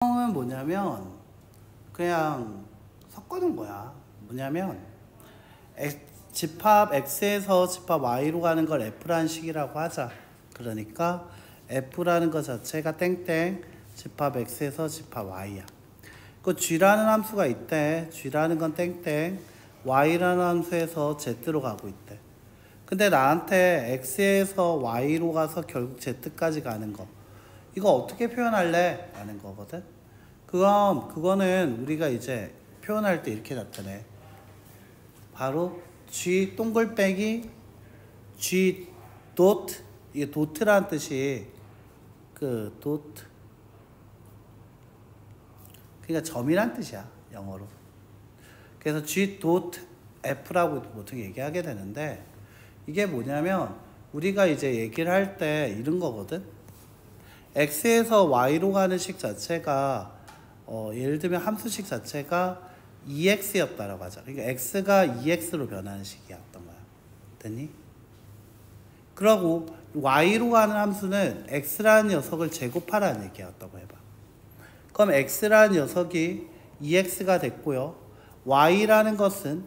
은 뭐냐면 그냥 섞어놓은 거야. 뭐냐면 집합 X에서 집합 Y로 가는 걸 F라는 식이라고 하자. 그러니까 F라는 것 자체가 땡땡 집합 X에서 집합 Y야. 그 G라는 함수가 있대. G라는 건 땡땡 Y라는 함수에서 Z로 가고 있대. 근데 나한테 X에서 Y로 가서 결국 Z까지 가는 거, 이거 어떻게 표현할래? 라는 거거든. 그거는 우리가 이제 표현할 때 이렇게 나타내. 바로 G 동글빼기 G 도트. 이게 도트라는 뜻이 그 도트, 그러니까 점이란 뜻이야, 영어로. 그래서 G 도트 F라고 보통 얘기하게 되는데, 이게 뭐냐면 우리가 이제 얘기를 할 때 이런 거거든. X에서 Y로 가는 식 자체가 예를 들면 함수식 자체가 2x였다라고 하자. 그러니까 x가 2x로 변하는 식이었던 거야. 됐니? 그러고 y로 가는 함수는 x라는 녀석을 제곱하라는 얘기였다고 해봐. 그럼 x라는 녀석이 2x가 됐고요. y라는 것은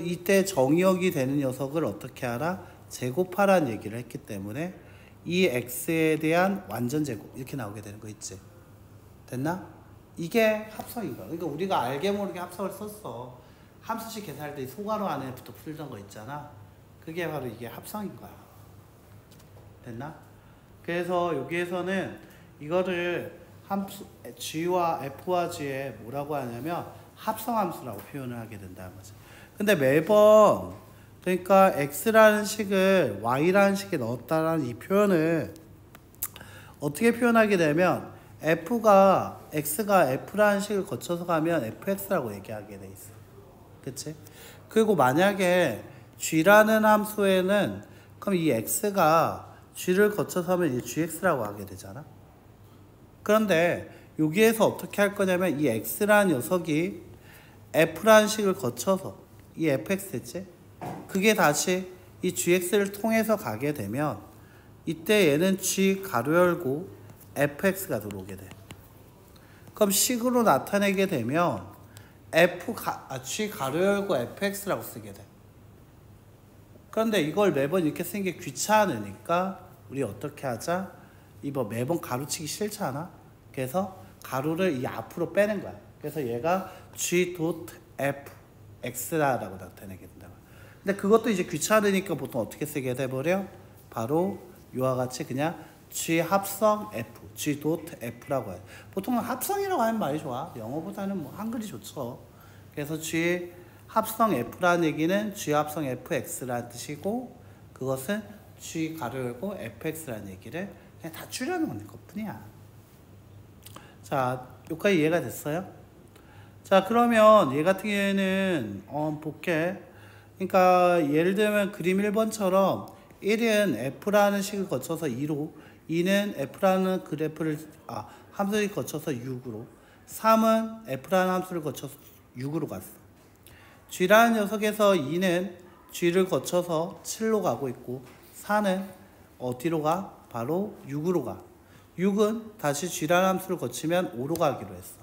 이때 정의역이 되는 녀석을 어떻게 하라? 제곱하라는 얘기를 했기 때문에 이 x에 대한 완전 제곱 이렇게 나오게 되는 거 있지. 됐나? 이게 합성인 거야. 그러니까 우리가 알게 모르게 합성을 썼어. 함수식 계산할 때 소괄호 안에부터 풀던 거 있잖아. 그게 바로 이게 합성인 거야. 됐나? 그래서 여기에서는 이거를 함수 G와 F와 G에 뭐라고 하냐면 합성함수라고 표현을 하게 된다는 거지. 근데 매번 그러니까 X라는 식을 Y라는 식에 넣었다라는 이 표현을 어떻게 표현하게 되면 X가 F라는 식을 거쳐서 가면 fx라고 얘기하게 돼 있어. 그치? 그리고 만약에 G라는 함수에는 그럼 이 X가 G를 거쳐서 하면 이 gx라고 하게 되잖아. 그런데 여기에서 어떻게 할 거냐면 이 X라는 녀석이 F라는 식을 거쳐서 이 fx겠지? 그게 다시 이 gx를 통해서 가게 되면 이때 얘는 G 가로 열고 fx가 들어오게 돼. 그럼 식으로 나타내게 되면 G 가로 열고 fx라고 쓰게 돼. 그런데 이걸 매번 이렇게 쓰는 게 귀찮으니까 우리 어떻게 하자? 이거 매번 가로치기 싫잖아. 그래서 가로를 이 앞으로 빼는 거야. 그래서 얘가 G 도트 fx라고 나타내게 된다. 근데 그것도 이제 귀찮으니까 보통 어떻게 쓰게 돼버려? 바로 이와 같이 그냥 G 합성 F, G 도트 F라고 해요. 보통은 합성이라고 하는 말이 좋아. 영어보다는 뭐 한글이 좋죠. 그래서 G 합성 F라는 얘기는 G 합성 FX라는 뜻이고, 그것은 G 가로 열고 FX라는 얘기를 그냥 다 줄여놓는 것 뿐이야. 자, 여기까지 이해가 됐어요? 자, 그러면 얘 같은 경우에는 볼게. 그러니까 예를 들면 그림 1번처럼 1은 F라는 식을 거쳐서 2로, 2는 F라는 그래프를 함수를 거쳐서 6으로, 3은 F라는 함수를 거쳐서 6으로 갔어. G라는 녀석에서 2는 G를 거쳐서 7로 가고 있고, 4는 어디로 가? 바로 6으로 가. 6은 다시 G라는 함수를 거치면 5로 가기로 했어.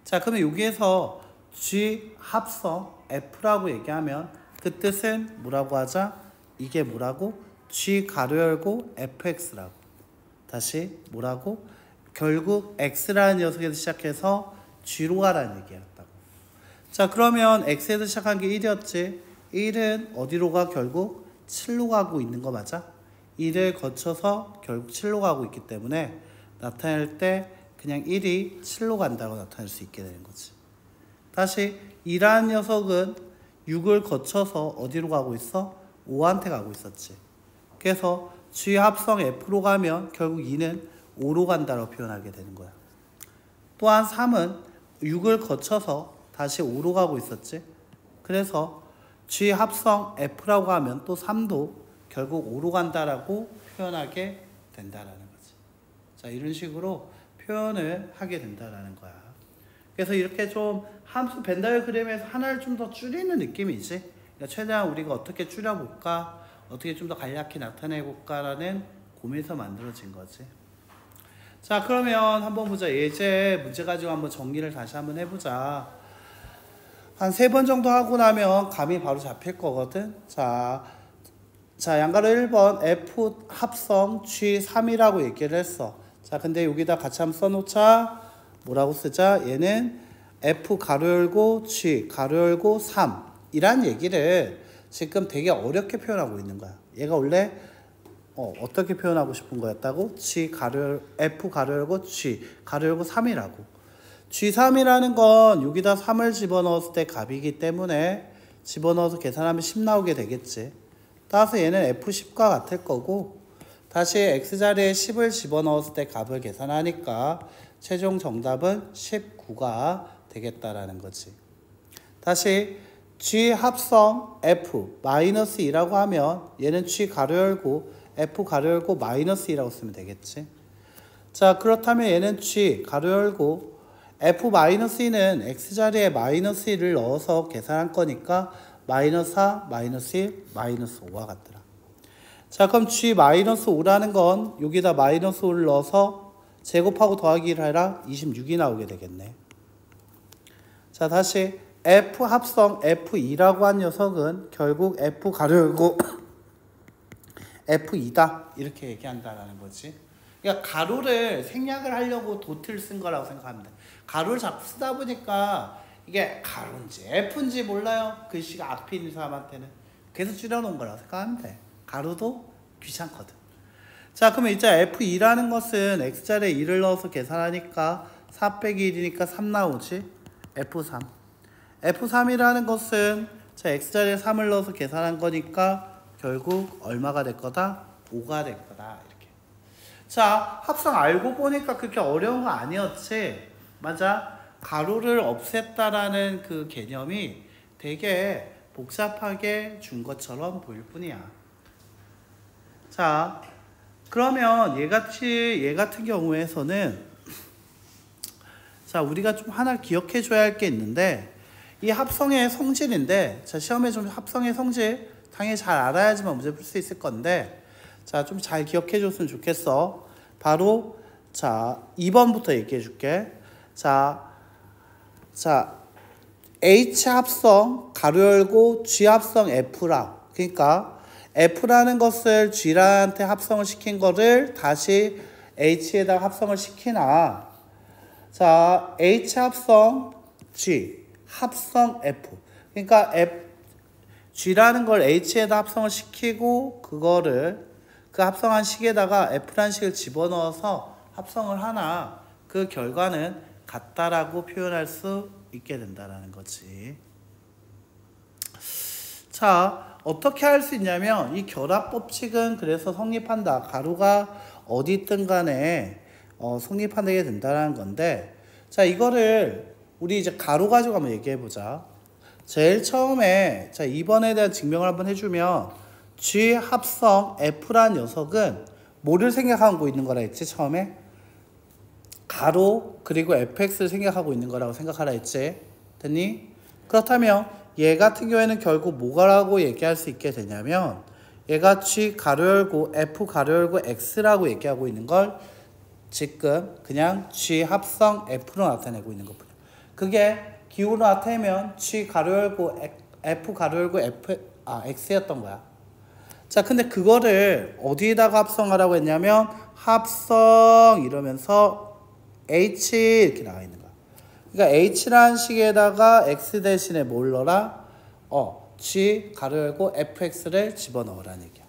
자, 그러면 여기에서 G 합성 F라고 얘기하면 그 뜻은 뭐라고 하자? 이게 뭐라고? G 가로 열고 fx라고. 다시 뭐라고? 결국 x라는 녀석에서 시작해서 g로 가라는 얘기였다고. 자, 그러면 x에서 시작한 게 1이었지. 1은 어디로 가? 결국 7로 가고 있는 거 맞아? 1을 거쳐서 결국 7로 가고 있기 때문에 나타낼 때 그냥 1이 7로 간다고 나타낼 수 있게 되는 거지. 다시 2라는 녀석은 6을 거쳐서 어디로 가고 있어? 5한테 가고 있었지. 그래서 G 합성 F로 가면 결국 2는 5로 간다고 표현하게 되는 거야. 또한 3은 6을 거쳐서 다시 5로 가고 있었지. 그래서 G 합성 F라고 하면 또 3도 결국 5로 간다라고 표현하게 된다라는 거지. 자, 이런 식으로 표현을 하게 된다라는 거야. 그래서 이렇게 좀 함수 벤다이어그램에서 하나를 좀 더 줄이는 느낌이지. 그러니까 최대한 우리가 어떻게 줄여볼까, 어떻게 좀 더 간략히 나타내볼까라는 고민에서 만들어진 거지. 자, 그러면 한번 보자. 예제 문제 가지고 한번 정리를 다시 한번 해보자. 한 3번 정도 하고 나면 감이 바로 잡힐 거거든. 자, 양가로 1번 F 합성 G3이라고 얘기를 했어. 자, 근데 여기다 같이 한번 써놓자. 뭐라고 쓰자? 얘는 F 가로 열고 G 가로 열고 3 이란 얘기를 지금 되게 어렵게 표현하고 있는 거야. 얘가 원래 어떻게 표현하고 싶은 거였다고? F 가로 열고 G 가로 열고 3이라고. G3이라는 건 여기다 3을 집어넣었을 때 값이기 때문에 집어넣어서 계산하면 10 나오게 되겠지. 따라서 얘는 F10과 같을 거고, 다시 X자리에 10을 집어넣었을 때 값을 계산하니까 최종 정답은 19가 되겠다라는 거지. 다시 G 합성 F 마이너스 2라고 하면 얘는 G 가로 열고 F 가로 열고 마이너스 2라고 쓰면 되겠지. 자, 그렇다면 얘는 G 가로 열고 F 마이너스 2는 X자리에 마이너스 1을 넣어서 계산한 거니까 마이너스 4, 마이너스 1, 마이너스 5와 같더라. 자, 그럼 G 마이너스 5라는 건 여기다 마이너스 5를 넣어서 제곱하고 더하기를 해라. 26이 나오게 되겠네. 자, 다시 F 합성 F2라고 한 녀석은 결국 F 가로 열고 F2다 이렇게 얘기한다라는 거지. 그러니까 가로를 생략을 하려고 도트를 쓴 거라고 생각하면 돼. 가로를 자꾸 쓰다 보니까 이게 가로인지 F인지 몰라요. 글씨가 앞에 있는 사람한테는. 그래서 줄여놓은 거라고 생각하면 돼. 가로도 귀찮거든. 자, 그러면 이제 F2라는 것은 X자리에 2를 넣어서 계산하니까 4 빼기 1이니까 3 나오지. F3. F3이라는 것은 자, X자리에 3을 넣어서 계산한 거니까 결국 얼마가 될 거다? 5가 될 거다. 이렇게. 자, 합성 알고 보니까 그렇게 어려운 거 아니었지. 맞아. 가로를 없앴다라는 그 개념이 되게 복잡하게 준 것처럼 보일 뿐이야. 자, 그러면 얘 같은 경우에서는 자, 우리가 좀 하나 기억해 줘야 할 게 있는데 이 합성의 성질인데 자, 시험에 좀 합성의 성질 당연히 잘 알아야지만 문제 풀 수 있을 건데 자, 좀 잘 기억해 줬으면 좋겠어. 바로 자, 2번부터 얘기해 줄게. 자, H 합성 가로 열고 G 합성 F라. 그러니까 F라는 것을 G한테 합성을 시킨 거를 다시 H에다가 합성을 시키나. 자, H 합성 G 합성 F. 그러니까 G라는 걸 H에다 합성을 시키고 그거를 그 합성한 식에다가 F라는 식을 집어넣어서 합성을 하나. 그 결과는 같다라고 표현할 수 있게 된다라는 거지. 자, 어떻게 할 수 있냐면 이 결합 법칙은 그래서 성립한다. 가로가 어디 있든 간에 성립하게 된다는 건데 자, 이거를 우리 이제 가로 가지고 한번 얘기해 보자. 제일 처음에 자, 2번에 대한 증명을 한번 해주면 G 합성 F라는 녀석은 뭐를 생각하고 있는 거라 했지? 처음에 가로 그리고 fx를 생각하고 있는 거라고 생각하라 했지. 됐니? 그렇다면 얘 같은 경우에는 결국 뭐라고 얘기할 수 있게 되냐면 얘가 G 가로 열고 F 가로 열고 X라고 얘기하고 있는 걸 지금 그냥 G 합성 F로 나타내고 있는 것뿐이야. 그게 기호로 나타내면 G 가로 열고 F 가로 열고 X였던 거야. 자, 근데 그거를 어디에다가 합성하라고 했냐면 합성 이러면서 H 이렇게 나와 있는 거야. 그러니까 H라는 식에다가 X 대신에 뭘 넣어라? G 가로 열고 fx를 집어넣으라는 얘기야.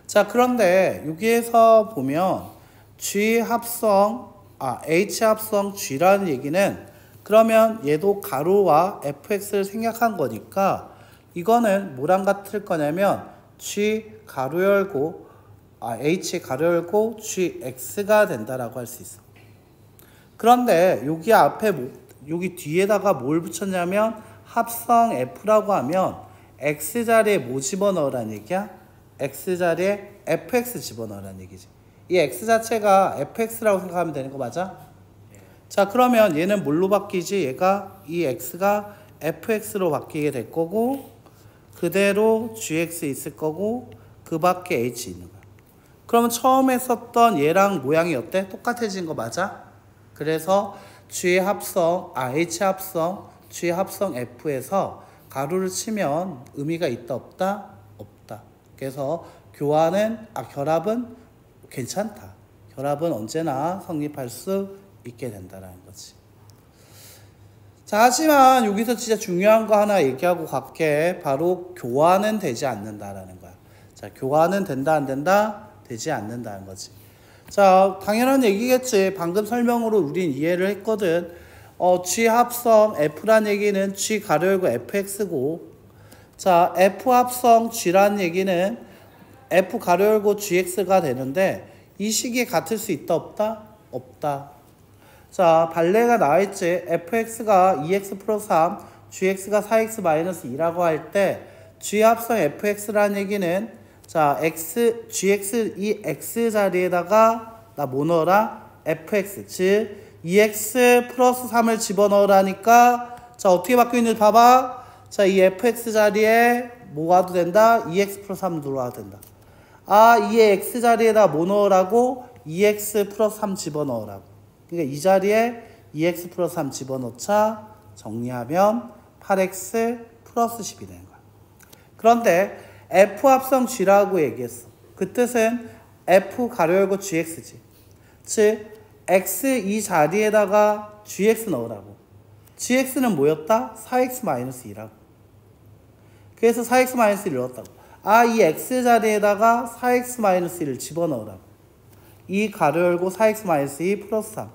자, 그런데 여기에서 보면 G 합성 H 합성 G라는 얘기는 그러면 얘도 가로와 fx를 생략한 거니까 이거는 뭐랑 같을 거냐면 G 가로 열고 H 가로 열고 GX가 된다라고 할 수 있어. 그런데 여기 앞에 여기 뒤에다가 뭘 붙였냐면 합성 F라고 하면 X자리에 뭐 집어넣으라는 얘기야? X자리에 fx 집어넣으라는 얘기지. 이 X 자체가 fx라고 생각하면 되는 거 맞아? 자, 그러면 얘는 뭘로 바뀌지? 얘가 이 X가 fx로 바뀌게 될 거고 그대로 gx 있을 거고 그 밖에 h 있는 거야. 그러면 처음에 썼던 얘랑 모양이 어때? 똑같아진 거 맞아? 그래서 G 합성, H 합성, G 합성 F에서 가로를 치면 의미가 있다 없다? 없다. 그래서 결합은 괜찮다. 결합은 언제나 성립할 수 있게 된다는 거지. 자, 하지만 여기서 진짜 중요한 거 하나 얘기하고 갈게. 바로 교환은 되지 않는다라는 거야. 자, 교환은 된다 안 된다? 되지 않는다는 거지. 자, 당연한 얘기겠지. 방금 설명으로 우린 이해를 했거든. G 합성 F란 얘기는 G 가로 열고 FX고, 자, F 합성 G란 얘기는 F 가로 열고 GX가 되는데, 이 시기에 같을 수 있다 없다? 없다. 자, 발레가 나와있지. fx가 2x 플러스 3, gx가 4x 마이너스 2라고 할 때 g 합성 fx라는 얘기는 자, gx 이 x 자리에다가 나 뭐 넣어라? fx, 즉 2x 플러스 3을 집어넣으라니까 자, 어떻게 바뀌는지 봐봐. 자, 이 fx 자리에 뭐 와도 된다? 2x 플러스 3 들어와도 된다. 아, 이 x 자리에다 뭐 넣으라고? 2x 플러스 3 집어넣으라고. 그러니까 이 자리에 2x 플러스 3 집어넣자 정리하면 8x 플러스 10이 되는 거야. 그런데 F 합성 G라고 얘기했어. 그 뜻은 F 가로 열고 GX지. 즉 X 이 자리에다가 GX 넣으라고. GX는 뭐였다? 4x 마이너스 2라고. 그래서 4x 마이너스 1을 넣었다고. 아, 이 X 자리에다가 4x 마이너스 1을 집어넣으라고. 이 가로 열고 4x 마이너스 2 플러스 3.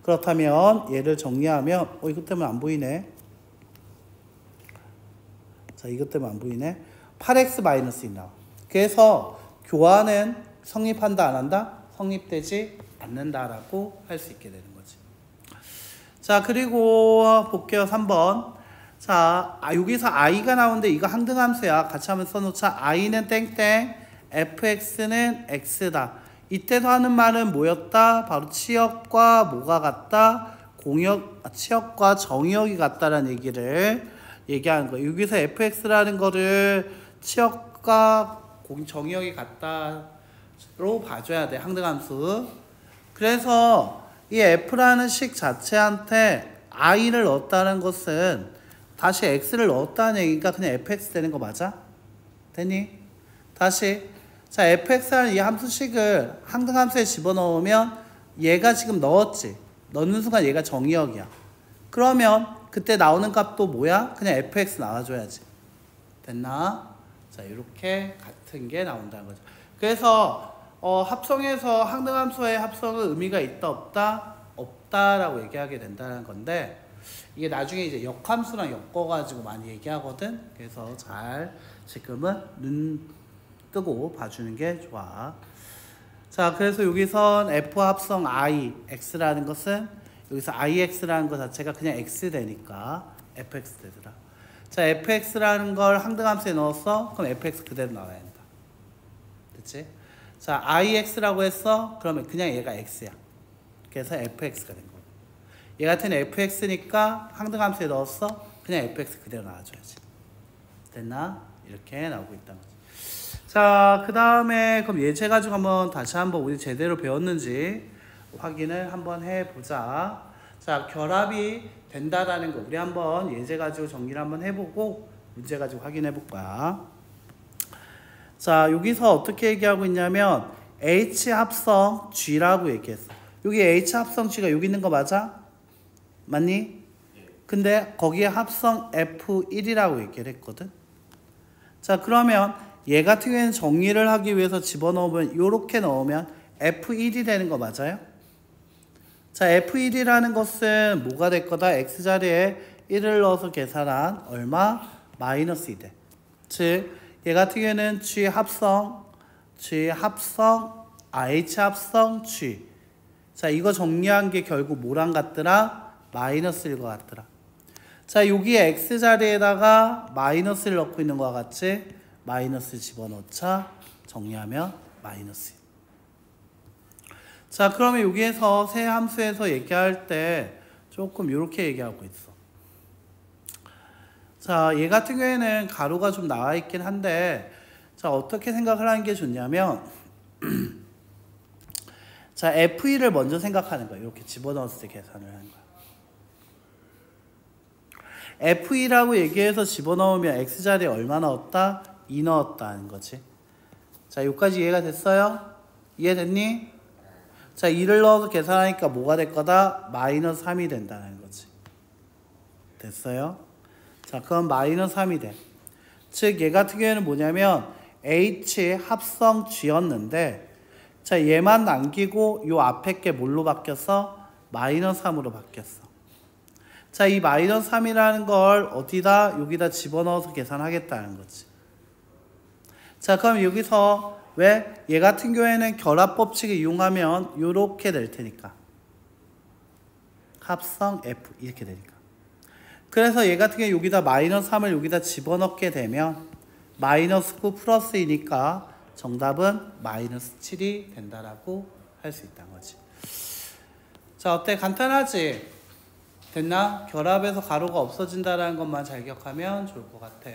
그렇다면 얘를 정리하면 이것 때문에 안 보이네. 자, 이것 때문에 안 보이네. 8x 마이너스 1 나와. 그래서 교환은 성립한다 안 한다? 성립되지 않는다라고 할 수 있게 되는 거지. 자, 그리고 볼게요. 3번. 자, 여기서 i가 나오는데 이거 항등함수야. 같이 한번 써놓자. i는 땡땡, fx는 x다. 이때도 하는 말은 뭐였다? 바로 치역과 뭐가 같다? 치역과 정의역이 같다라는 얘기를 얘기하는 거예요. 여기서 fx라는 거를 치역과 정의역이 같다로 봐줘야 돼. 항등함수. 그래서 이 f라는 식 자체한테 i를 넣었다는 것은 다시 x를 넣었다는 얘기니까 그냥 fx 되는 거 맞아? 됐니? 다시. 자, fx라는 이 함수식을 항등함수에 집어넣으면 얘가 지금 넣었지. 넣는 순간 얘가 정의역이야. 그러면 그때 나오는 값도 뭐야? 그냥 fx 나와줘야지. 됐나? 자, 이렇게 같은 게 나온다는 거죠. 그래서 합성에서 항등함수의 합성은 의미가 있다 없다? 없다라고 얘기하게 된다는 건데 이게 나중에 이제 역함수랑 엮어가지고 많이 얘기하거든. 그래서 잘 지금은 눈 뜨고 봐주는 게 좋아. 자, 그래서 여기선 F 합성 I, X라는 것은 여기서 IX라는 것 자체가 그냥 X 되니까 FX 되더라. 자, FX라는 걸 항등함수에 넣었어? 그럼 FX 그대로 나와야 된다. 됐지? 자, IX라고 했어? 그러면 그냥 얘가 X야. 그래서 FX가 된 거야. 얘 같은 FX니까 항등함수에 넣었어? 그냥 FX 그대로 나와줘야지. 됐나? 이렇게 나오고 있다는 거지. 자, 그 다음에 그럼 예제 가지고 다시 한번 우리 제대로 배웠는지 확인을 한번 해보자. 자, 결합이 된다라는 거 우리 한번 예제 가지고 정리를 한번 해보고 문제 가지고 확인해 볼 거야. 자, 여기서 어떻게 얘기하고 있냐면 H 합성 G라고 얘기했어. 여기 H 합성 G가 여기 있는 거 맞아? 맞니? 근데 거기에 합성 F1이라고 얘기를 했거든. 자, 그러면 얘 같은 경우에는 정리를 하기 위해서 집어넣으면 이렇게 넣으면 F1이 되는 거 맞아요? 자, F1이라는 것은 뭐가 될 거다? X자리에 1을 넣어서 계산한 얼마? 마이너스 2 돼. 즉, 얘 같은 경우에는 H 합성, G. 자, 이거 정리한 게 결국 뭐랑 같더라? 마이너스일 것 같더라. 자, 여기에 X자리에다가 마이너스를 넣고 있는 것과 같이 마이너스 집어넣자 정리하면 마이너스. 자, 그러면 여기에서 세 함수에서 얘기할 때 조금 이렇게 얘기하고 있어. 자, 얘 같은 경우에는 가로가 좀 나와 있긴 한데 자, 어떻게 생각을 하는 게 좋냐면 자, F2를 먼저 생각하는 거예요. 이렇게 집어넣었을 때 계산을 하는 거야. F2라고 얘기해서 집어넣으면 X자리에 얼마 넣었다? 2 넣었다 하는 거지. 자, 여기까지 이해가 됐어요? 이해됐니? 자, 2를 넣어서 계산하니까 뭐가 될 거다? 마이너스 3이 된다는 거지. 됐어요? 자, 그럼 마이너스 3이 돼. 즉, 얘 같은 경우에는 뭐냐면 H 합성 G였는데, 자, 얘만 남기고 요 앞에 게 뭘로 바뀌었어? 마이너스 3으로 바뀌었어. 자, 이 마이너스 3이라는 걸 어디다? 여기다 집어넣어서 계산하겠다는 거지. 자, 그럼 여기서 왜? 얘 같은 경우에는 결합법칙을 이용하면 요렇게 될 테니까. 합성 F 이렇게 되니까. 그래서 얘 같은 경우에 여기다 마이너스 3을 여기다 집어넣게 되면 마이너스 9 플러스 2니까 정답은 마이너스 7이 된다라고 할 수 있다는 거지. 자, 어때? 간단하지? 됐나? 결합에서 가로가 없어진다라는 것만 잘 기억하면 좋을 것 같아.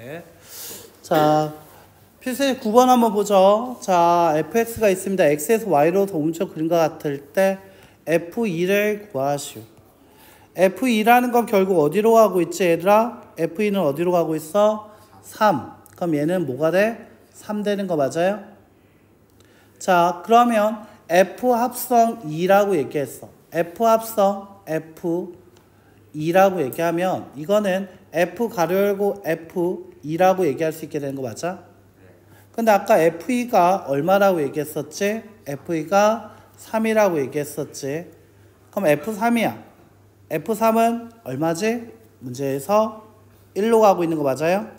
자, 필수 9번 한번 보죠. 자, fx가 있습니다. x에서 y로 도움적 그림과 같을 때 f2를 구하시오. f2라는 건 결국 어디로 가고 있지, 얘들아? f2는 어디로 가고 있어? 3. 그럼 얘는 뭐가 돼? 3 되는 거 맞아요? 자, 그러면 f 합성 2라고 얘기했어. f 합성 f2라고 얘기하면 이거는 f 가로 열고 f2라고 얘기할 수 있게 되는 거 맞아? 근데 아까 f2가 얼마라고 얘기했었지? f2가 3이라고 얘기했었지. 그럼 f3이야. f3은 얼마지? 문제에서 1로 가고 있는 거 맞아요?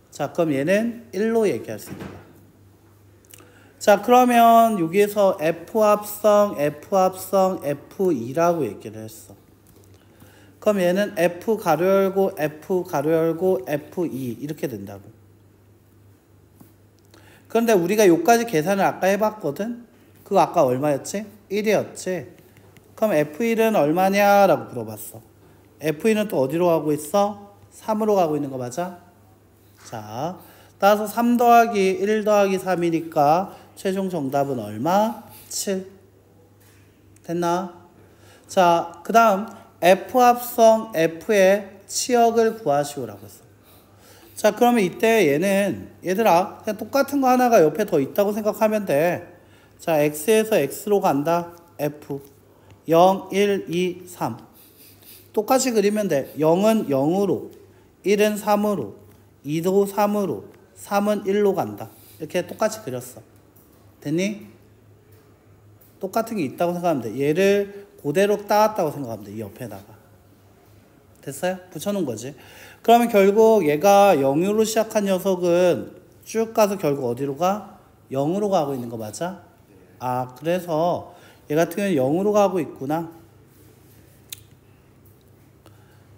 자, 그럼 얘는 1로 얘기할 수 있는 거야. 자, 그러면 여기에서 f 합성 f2라고 얘기를 했어. 그럼 얘는 f 가로 열고 f 가로 열고 f2 이렇게 된다고. 그런데 우리가 요까지 계산을 아까 해봤거든? 그거 아까 얼마였지? 1이었지? 그럼 F1은 얼마냐라고 물어봤어. F1은 또 어디로 가고 있어? 3으로 가고 있는 거 맞아? 자, 따라서 3 더하기 1 더하기 3이니까 최종 정답은 얼마? 7. 됐나? 자, 그 다음 F 합성 F의 치역을 구하시오라고 했어. 자, 그러면 이때 얘는 얘들아 그냥 똑같은 거 하나가 옆에 더 있다고 생각하면 돼. 자, X에서 X로 간다. F 0, 1, 2, 3 똑같이 그리면 돼. 0은 0으로 1은 3으로 2도 3으로 3은 1로 간다. 이렇게 똑같이 그렸어. 됐니? 똑같은 게 있다고 생각하면 돼. 얘를 그대로 따왔다고 생각하면 돼. 이 옆에다가. 됐어요? 붙여놓은 거지. 그러면 결국 얘가 0으로 시작한 녀석은 쭉 가서 결국 어디로 가? 0으로 가고 있는 거 맞아? 아, 그래서 얘 같은 경우는 0으로 가고 있구나.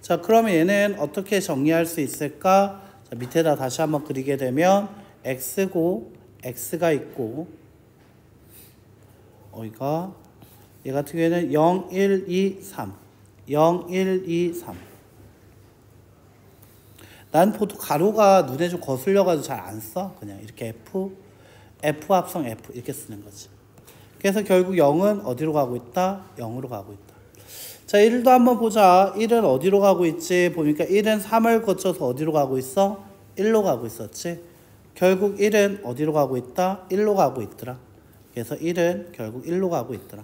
자, 그러면 얘는 어떻게 정리할 수 있을까? 자, 밑에다 다시 한번 그리게 되면 x고 x가 있고 얘 같은 경우에는 0, 1, 2, 3 0, 1, 2, 3 난 보통 가로가 눈에 좀 거슬려가지고 잘 안 써. 그냥 이렇게 F 합성 F 이렇게 쓰는 거지. 그래서 결국 0은 어디로 가고 있다? 0으로 가고 있다. 자, 1도 한번 보자. 1은 어디로 가고 있지? 보니까 1은 3을 거쳐서 어디로 가고 있어? 1로 가고 있었지. 결국 1은 어디로 가고 있다? 1로 가고 있더라. 그래서 1은 결국 1로 가고 있더라.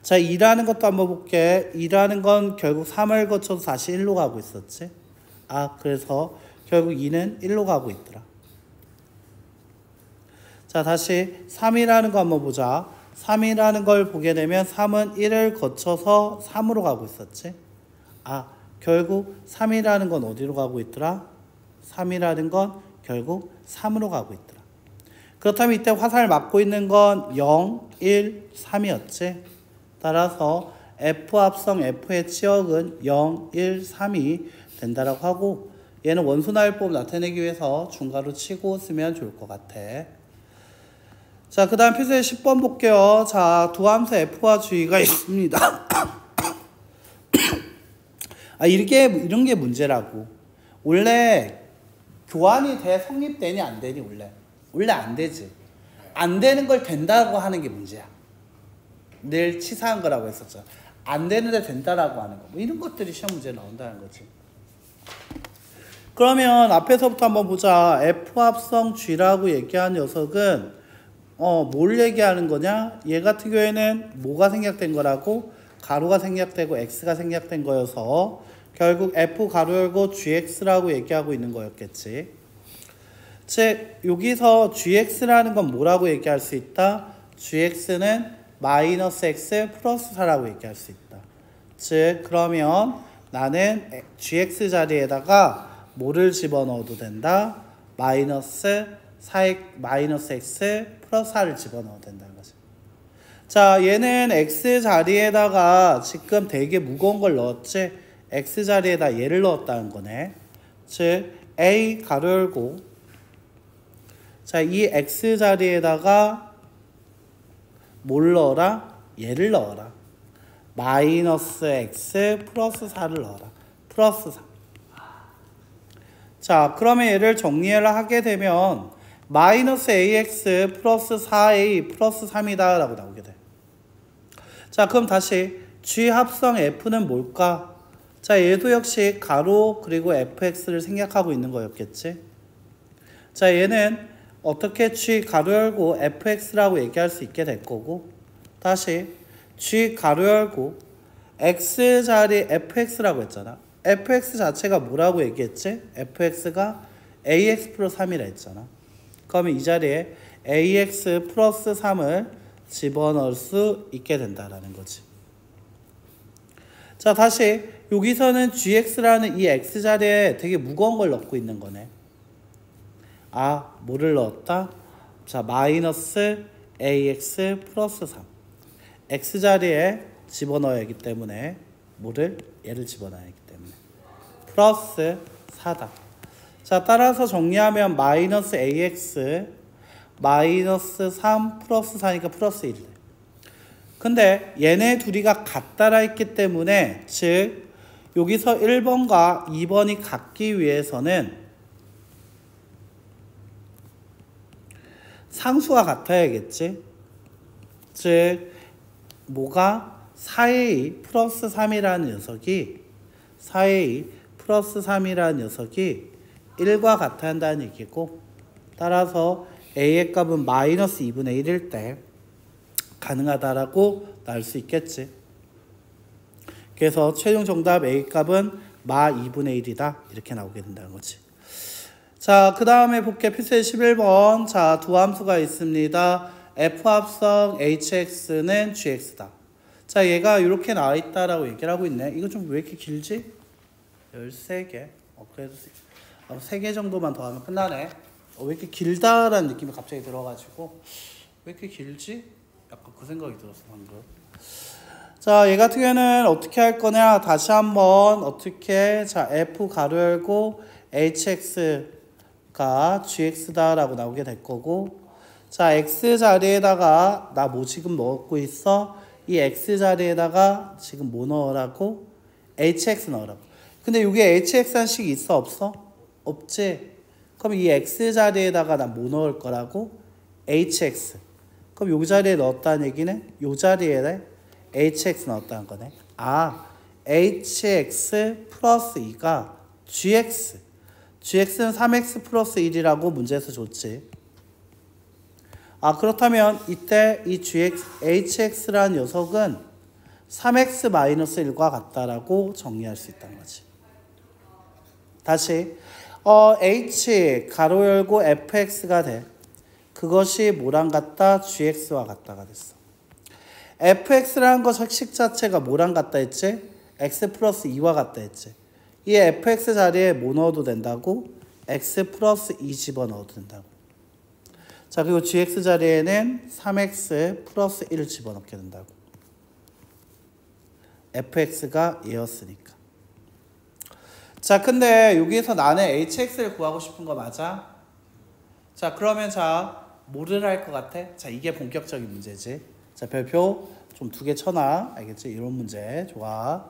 자, 2라는 것도 한번 볼게. 2라는 건 결국 3을 거쳐서 다시 1로 가고 있었지. 아, 그래서 결국 2는 1로 가고 있더라. 자, 다시 3이라는 거 한번 보자. 3이라는 걸 보게 되면 3은 1을 거쳐서 3으로 가고 있었지. 아, 결국 3이라는 건 어디로 가고 있더라? 3이라는 건 결국 3으로 가고 있더라. 그렇다면 이때 화살을 맞고 있는 건 0, 1, 3이었지. 따라서 F 합성 F의 치역은 0, 1, 3이 된다라고 하고 얘는 원소나열법 나타내기 위해서 중괄호 치고 쓰면 좋을 것 같아. 자, 그 다음 필수의 10번 볼게요. 자, 두 함수 F와 G가 있습니다. 아, 이런 게 문제라고. 원래 교환이 돼 성립되니 안 되니 원래 안 되지. 안 되는 걸 된다고 하는 게 문제야. 늘 치사한 거라고 했었죠. 안 되는데 된다라고 하는 거. 뭐 이런 것들이 시험 문제에 나온다는 거지. 그러면 앞에서부터 한번 보자. F 합성 G라고 얘기한 녀석은 뭘 얘기하는 거냐? 얘 같은 경우에는 뭐가 생략된 거라고? 가로가 생략되고 X가 생략된 거여서 결국 F 가로 열고 GX라고 얘기하고 있는 거였겠지. 즉 여기서 GX라는 건 뭐라고 얘기할 수 있다? GX는 마이너스 X 플러스 4라고 얘기할 수 있다. 즉 그러면 나는 GX 자리에다가 뭐를 집어넣어도 된다? 마이너스 X 플러스 4를 집어넣어도 된다는 거죠. 자, 얘는 X 자리에다가 지금 되게 무거운 걸 넣었지? X 자리에다 얘를 넣었다는 거네. 즉 A 가로 열고 자, 이 X 자리에다가 뭘 넣어라? 얘를 넣어라. 마이너스 X 플러스 4를 넣어라. 플러스 4. 자, 그러면 얘를 정리를 하게 되면 마이너스 AX 플러스 4A 플러스 3이다 라고 나오게 돼. 자, 그럼 다시 G 합성 F는 뭘까? 자, 얘도 역시 가로 그리고 fx를 생략하고 있는 거였겠지. 자, 얘는 어떻게 G 가로 열고 fx라고 얘기할 수 있게 될 거고, 다시 G 가로 열고 x 자리 fx라고 했잖아. fx 자체가 뭐라고 얘기했지? fx가 ax 플러스 3이라 했잖아. 그러면 이 자리에 ax 플러스 3을 집어넣을 수 있게 된다라는 거지. 자, 다시 여기서는 gx라는 이 x 자리에 되게 무거운 걸 넣고 있는 거네. 아, 뭐를 넣었다? 자, 마이너스 ax 플러스 3. x 자리에 집어넣어야 하기 때문에 뭐를? 얘를 집어넣어야 하기 때문에 플러스 4다. 자, 따라서 정리하면 마이너스 ax 마이너스 3 플러스 4니까 플러스 1. 근데 얘네 둘이가 같다라 했기 때문에 즉 여기서 1번과 2번이 같기 위해서는 상수가 같아야겠지. 즉 뭐가 4a 플러스 3이라는 녀석이 4a 플러스 3이라는 녀석이 1과 같아야 한다는 얘기고, 따라서 a의 값은 마이너스 2분의 1일 때 가능하다라고 나올 수 있겠지. 그래서 최종 정답 a 값은 마 2분의 1이다 이렇게 나오게 된다는 거지. 자, 그 다음에 볼게. 필수 11번. 자, 두 함수가 있습니다. f 합성 hx는 gx다. 자, 얘가 이렇게 나와 있다라고 얘기를 하고 있네. 이거 좀 왜 이렇게 길지? 13개. 그래도 3개 정도만 더 하면 끝나네. 왜 이렇게 길다라는 느낌이 갑자기 들어가지고 왜 이렇게 길지? 약간 그 생각이 들었어 방금. 자, 얘 같은 경우에는 어떻게 할 거냐? 다시 한번 어떻게? 자, f 가로 열고 hx가 gx다라고 나오게 될 거고, 자, x 자리에다가 나 뭐 지금 넣고 있어? 이 x 자리에다가 지금 뭐 넣으라고? hx 넣으라고. 근데 여기에 hx한 식 있어 없어? 없지? 그럼 이 x 자리에다가 나 뭐 넣을 거라고? hx. 그럼 요 자리에 넣었다는 얘기는 요 자리에 hx 넣었다는 거네. 아, hx 플러스 2가 gx. gx는 3x 플러스 1이라고 문제에서 줬지. 아, 그렇다면 이때 이 hx라는 녀석은 3x 마이너스 1과 같다라고 정리할 수 있다는 거지. 다시 h 가로 열고 fx가 돼. 그것이 뭐랑 같다? gx와 같다가 됐어. fx라는 것 식 자체가 뭐랑 같다 했지? x 플러스 2와 같다 했지. 이 fx 자리에 뭐 넣어도 된다고? x 플러스 2 집어넣어도 된다고. 자, 그리고 gx 자리에는 3x 플러스 1을 집어넣게 된다고. fx가 얘였으니까. 자, 근데 여기에서 나는 hx를 구하고 싶은 거 맞아? 자, 그러면 자, 뭐를 할 것 같아? 자, 이게 본격적인 문제지. 자, 별표 좀 2개 쳐놔. 알겠지? 이런 문제. 좋아.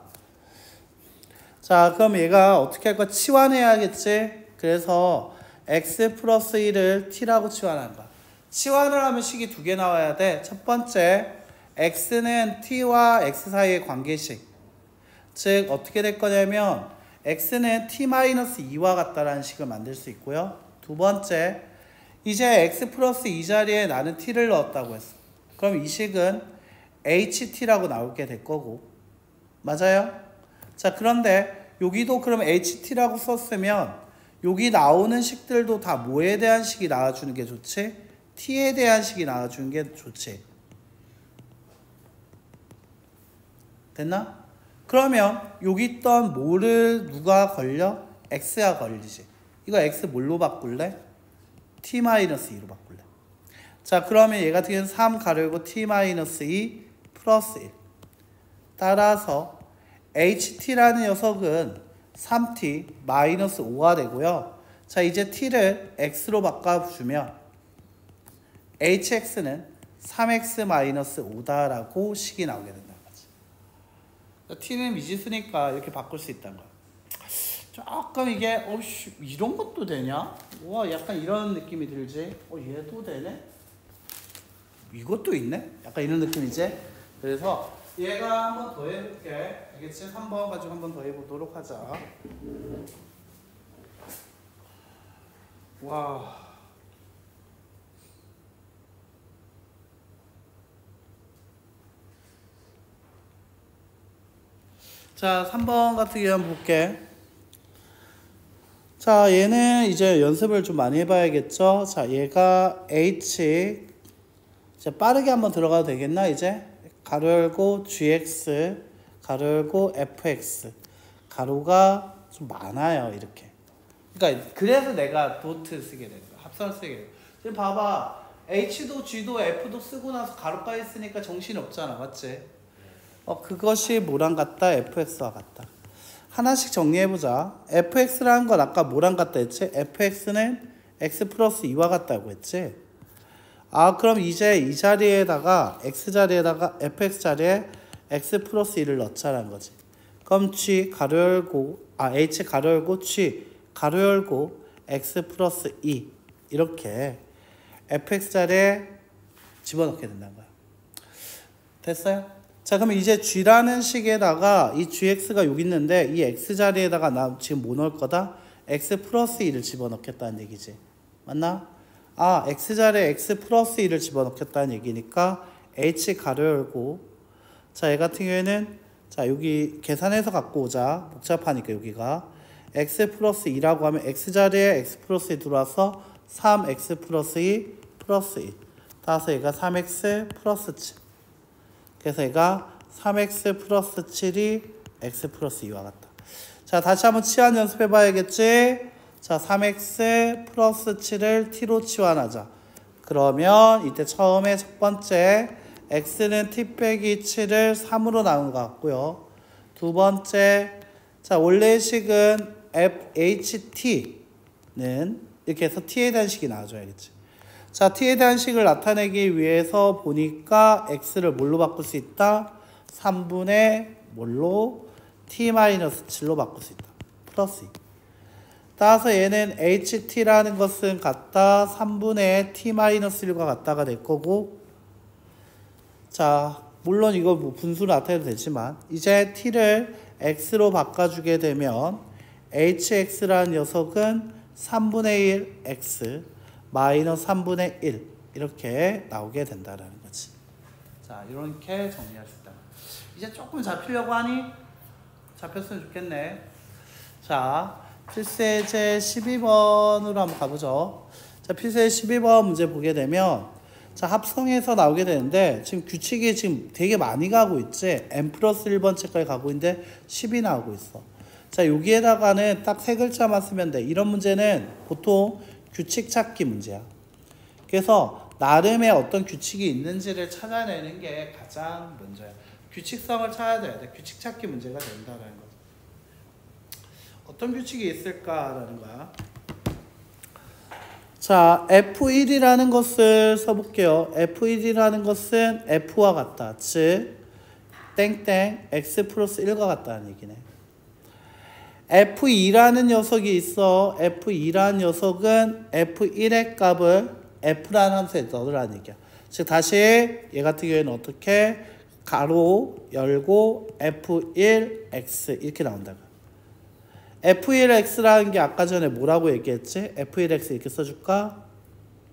자, 그럼 얘가 어떻게 할 거야? 치환해야겠지? 그래서 x 플러스 1을 t라고 치환한 거야. 치환을 하면 식이 두 개 나와야 돼. 첫 번째, x는 t와 x 사이의 관계식. 즉 어떻게 될 거냐면 x는 t-2와 같다라는 식을 만들 수 있고요. 두 번째, 이제 x 플러스 이 자리에 나는 t를 넣었다고 했어. 그럼 이 식은 ht라고 나오게 될 거고. 맞아요? 자, 그런데 여기도 그럼 ht라고 썼으면 여기 나오는 식들도 다 뭐에 대한 식이 나와주는 게 좋지? t에 대한 식이 나와주는 게 좋지. 됐나? 그러면 여기 있던 뭐를 누가 걸려? x가 걸리지. 이거 x 뭘로 바꿀래? t-2로 바꿀래. 자, 그러면 얘 같은 경우는 3 가르고 t-2 플러스 1. 따라서 ht라는 녀석은 3t 마이너스 5가 되고요. 자, 이제 t를 x로 바꿔주면 hx는 3x 마이너스 5다라고 식이 나오게 된다는 거지. t는 미지수니까 이렇게 바꿀 수 있다는 거야. 조금 이게 이런 것도 되냐? 와, 약간 이런 느낌이 들지? 얘도 되네? 이것도 있네? 약간 이런 느낌이지? 그래서 얘가 한 번 더 해볼게. 알겠지? 3번 가지고 한 번 더 해보도록 하자. 와. 자, 3번 같은 경우 한번 볼게. 자, 얘는 이제 연습을 좀 많이 해봐야겠죠? 자, 얘가 h. 자, 빠르게 한번 들어가도 되겠나, 이제? 가로 열고 gx, 가로 열고 fx. 가로가 좀 많아요, 이렇게. 그러니까, 그래서 내가 도트 쓰게 된 거야. 합선을 쓰게 된 거야. 지금 봐봐. h도 g도 f도 쓰고 나서 가로까지 쓰니까 정신이 없잖아, 맞지? 그것이 뭐랑 같다? fx와 같다. 하나씩 정리해보자. fx라는 건 아까 뭐랑 같다 했지? fx는 x 플러스 2와 같다고 했지? 그럼 이제 이 자리에다가 x 자리에다가 fx 자리에 x 플러스 2를 넣자라는 거지. 그럼 g 가로 열고 h 가로 열고 g 가로 열고 x 플러스 2 이렇게 fx 자리에 집어넣게 된다는 거야. 됐어요? 자, 그러면 이제 g라는 식에다가 이 gx가 여기 있는데 이 x 자리에다가 나 지금 뭐 넣을 거다? x 플러스 2를 집어넣겠다는 얘기지. 맞나? x 자리에 x 플러스 2를 집어넣겠다는 얘기니까 h 가로 열고, 자, 얘 같은 경우에는 자, 여기 계산해서 갖고 오자. 복잡하니까 여기가 x 플러스 2라고 하면 x 자리에 x 플러스 2 들어와서 3x 플러스 2 플러스 1. 따라서 얘가 3x 플러스 7. 그래서 얘가 3x 플러스 7이 x 플러스 2와 같다. 자, 다시 한번 치환 연습해 봐야겠지? 자, 3x 플러스 7을 t로 치환하자. 그러면 이때 처음에 첫 번째 x는 t 빼기 7을 3으로 나눈 것 같고요. 두 번째, 자, 원래의 식은 fht는 이렇게 해서 t에 대한 식이 나와줘야겠지. 자, t에 대한 식을 나타내기 위해서 보니까 x를 뭘로 바꿀 수 있다? 3분의 뭘로? t-7로 바꿀 수 있다. 플러스 2. 따라서 얘는 ht라는 것은 같다 3분의 t-1과 같다가 될 거고, 자, 물론 이거 뭐 분수로 나타내도 되지만 이제 t를 x로 바꿔주게 되면 hx라는 녀석은 3분의 1 x 마이너스 3분의 1 이렇게 나오게 된다라는 거지. 자, 이렇게 정리할 수 있다. 이제 조금 잡히려고 하니? 잡혔으면 좋겠네. 자, 필수예제 12번으로 한번 가보죠. 자, 필수예제 12번 문제 보게 되면 자, 합성해서 나오게 되는데 지금 규칙이 지금 되게 많이 가고 있지. n 플러스 1번 책까지 가고 있는데 10이 나오고 있어. 자, 여기에다가는 딱 세 글자만 쓰면 돼. 이런 문제는 보통 규칙 찾기 문제야. 그래서 나름의 어떤 규칙이 있는지를 찾아내는 게 가장 먼저야. 규칙성을 찾아야 돼. 규칙 찾기 문제가 된다라는 거죠. 어떤 규칙이 있을까라는 거야. 자, F1이라는 것을 써볼게요. F1이라는 것은 F와 같다. 즉, 땡땡 X 플러스 1과 같다는 얘기네. F2라는 녀석이 있어. F2라는 녀석은 F1의 값을 f라는 함수에 넣으라는 얘기야. 즉 다시 얘 같은 경우에는 어떻게 가로 열고 f1x 이렇게 나온다. f1x라는 게 아까 전에 뭐라고 얘기했지? f1x 이렇게 써줄까?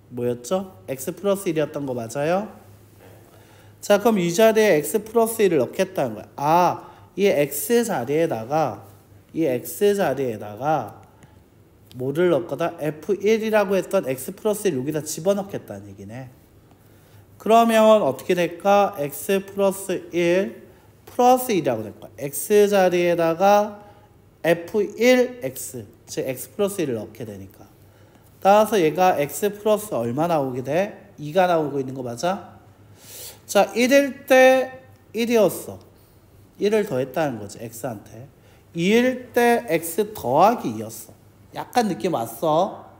뭐였죠? x 플러스 1이었던 거 맞아요? 자, 그럼 이 자리에 x 플러스 1을 넣겠다는 거야. 아, 이 x 자리에다가 뭐를 넣거든? f1이라고 했던 x 플러스 1 여기다 집어넣겠다는 얘기네. 그러면 어떻게 될까? x 플러스 1 플러스 1이라고 될 거야. x 자리에다가 f1x, 즉 x 플러스 1을 넣게 되니까. 따라서 얘가 x 플러스 얼마 나오게 돼? 2가 나오고 있는 거 맞아? 자, 1일 때 1이었어. 1을 더했다는 거지, x한테. 2일 때 x 더하기 2였어. 약간 느낌 왔어?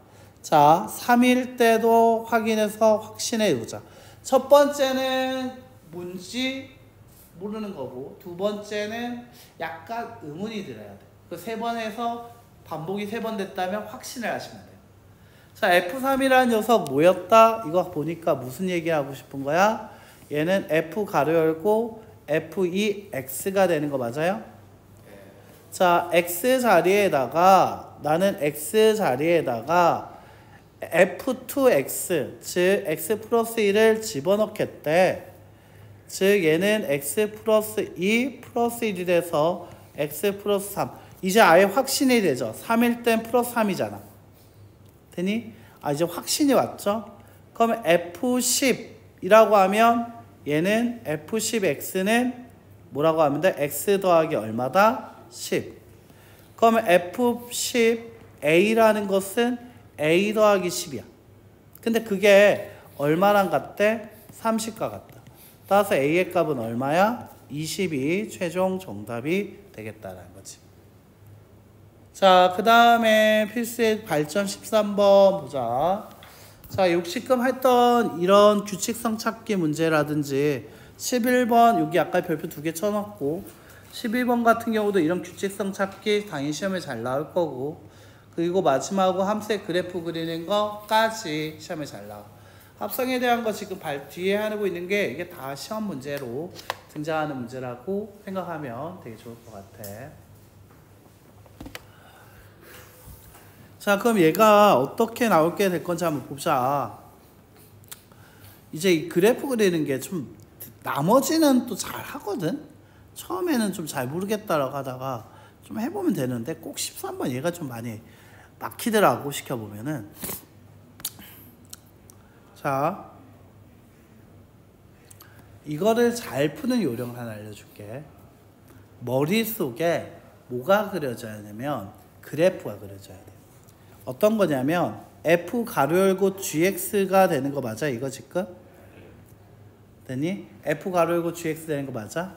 자, 3일 때도 확인해서 확신해 보자. 첫 번째는 뭔지 모르는 거고, 두 번째는 약간 의문이 들어야 돼. 그 세 번 해서 반복이 3번 됐다면 확신을 하시면 돼요. 자, F3이라는 녀석 뭐였다? 이거 보니까 무슨 얘기하고 싶은 거야? 얘는 F 가로 열고 F2X가 되는 거 맞아요? 자, X 자리에다가 나는 X 자리에다가 F2X, 즉 X 플러스 1을 집어넣겠대. 즉 얘는 X 플러스 2 플러스 1이 돼서 X 플러스 3. 이제 아예 확신이 되죠. 3일 땐 플러스 3이잖아. 되니? 아, 이제 확신이 왔죠? 그러면 F10이라고 하면 얘는 F10X는 뭐라고 하면 돼? X 더하기 얼마다? 10. 그러면 F10A라는 것은 A 더하기 10이야. 근데 그게 얼마랑 같대? 30과 같다. 따라서 A의 값은 얼마야? 20이 최종 정답이 되겠다라는 거지. 자, 그 다음에 필수의 발전 13번 보자. 자, 60금 했던 이런 규칙성 찾기 문제라든지 11번 여기 아까 별표 2개 쳐놓고 11번 같은 경우도 이런 규칙성 찾기 당연히 시험에 잘 나올 거고, 그리고 마지막으로 함수의 그래프 그리는 거까지 시험에 잘 나와. 합성에 대한 거 지금 뒤에 하고 있는 게 이게 다 시험 문제로 등장하는 문제라고 생각하면 되게 좋을 것 같아. 자, 그럼 얘가 어떻게 나올게 될 건지 한번 보자. 이제 이 그래프 그리는 게 좀 나머지는 또 잘 하거든. 처음에는 좀 잘 모르겠다라고 하다가 좀 해보면 되는데 꼭 13번 얘가 좀 많이 막히더라고, 시켜보면은. 자, 이거를 잘 푸는 요령을 하나 알려줄게. 머릿속에 뭐가 그려져야 되면 그래프가 그려져야 돼. 어떤 거냐면 F 가로 열고 GX가 되는 거 맞아? 이거 지금? 됐니? F 가로 열고 GX 되는 거 맞아?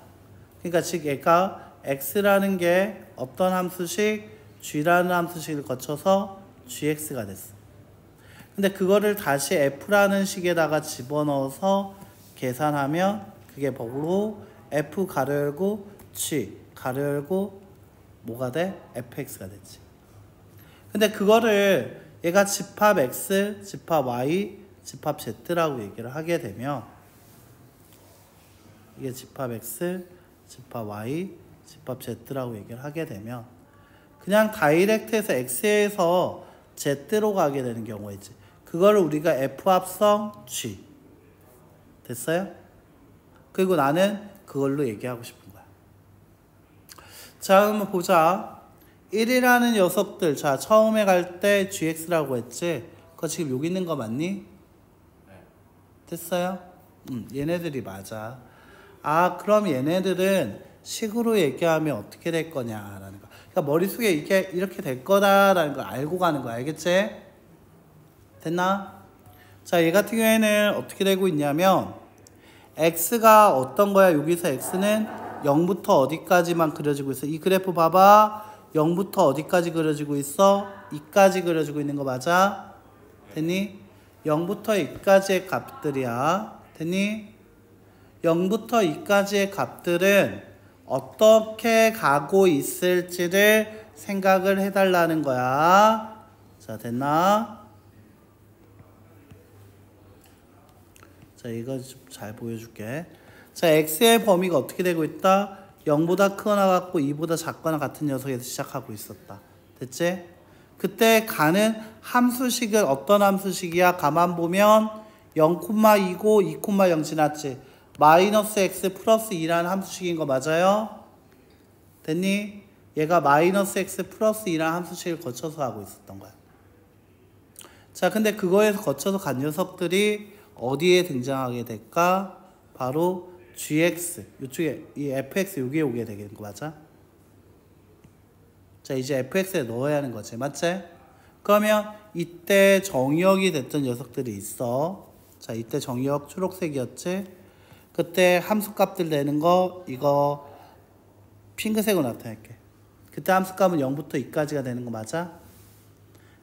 그러니까 즉 얘가 X라는 게 어떤 함수식 G라는 함수식을 거쳐서 GX가 됐어. 근데 그거를 다시 F라는 식에다가 집어넣어서 계산하면 그게 바로 F 가로 열고 G 가로 열고 뭐가 돼? FX가 됐지. 근데 그거를 얘가 집합 X, 집합 Y, 집합 Z라고 얘기를 하게 되면 이게 집합 X, 집합 Y, 집합 Z라고 얘기를 하게 되면 그냥 다이렉트에서 X에서 Z로 가게 되는 경우가 있지. 그거를 우리가 F 합성 G 됐어요? 그리고 나는 그걸로 얘기하고 싶은 거야. 자, 그러면 보자. 1이라는 녀석들, 자, 처음에 갈 때 GX라고 했지? 그거 지금 여기 있는 거 맞니? 됐어요? 얘네들이 맞아. 아, 그럼 얘네들은 식으로 얘기하면 어떻게 될 거냐라는 거. 그러니까 머릿속에 이게 이렇게 될 거다라는 걸 알고 가는 거야. 알겠지? 됐나? 자, 얘 같은 경우에는 어떻게 되고 있냐면 X가 어떤 거야? 여기서 X는 0부터 어디까지만 그려지고 있어. 이 그래프 봐봐. 0부터 어디까지 그려지고 있어? 2까지 그려지고 있는 거 맞아? 됐니? 0부터 2까지의 값들이야. 됐니? 0부터 2까지의 값들은 어떻게 가고 있을지를 생각을 해달라는 거야. 자, 됐나? 자, 이거 좀 잘 보여줄게. 자, x의 범위가 어떻게 되고 있다? 0보다 크거나 같고 2보다 작거나 같은 녀석에서 시작하고 있었다. 됐지? 그때 가는 함수식은 어떤 함수식이야? 가만 보면 0,2고 2,0 지났지? 마이너스 x 플러스 2라는 함수식인 거 맞아요? 됐니? 얘가 마이너스 x 플러스 2라는 함수식을 거쳐서 하고 있었던 거야. 자, 근데 그거에서 거쳐서 간 녀석들이 어디에 등장하게 될까? 바로 gx, 이쪽에 이 fx 여기에 오게 되는 거 맞아? 자, 이제 fx에 넣어야 하는 거지, 맞지? 그러면 이때 정의역이 됐던 녀석들이 있어. 자, 이때 정의역 초록색이었지? 그때 함수값들 내는 거 이거 핑크색으로 나타낼게. 그때 함수값은 0부터 2까지가 되는 거 맞아?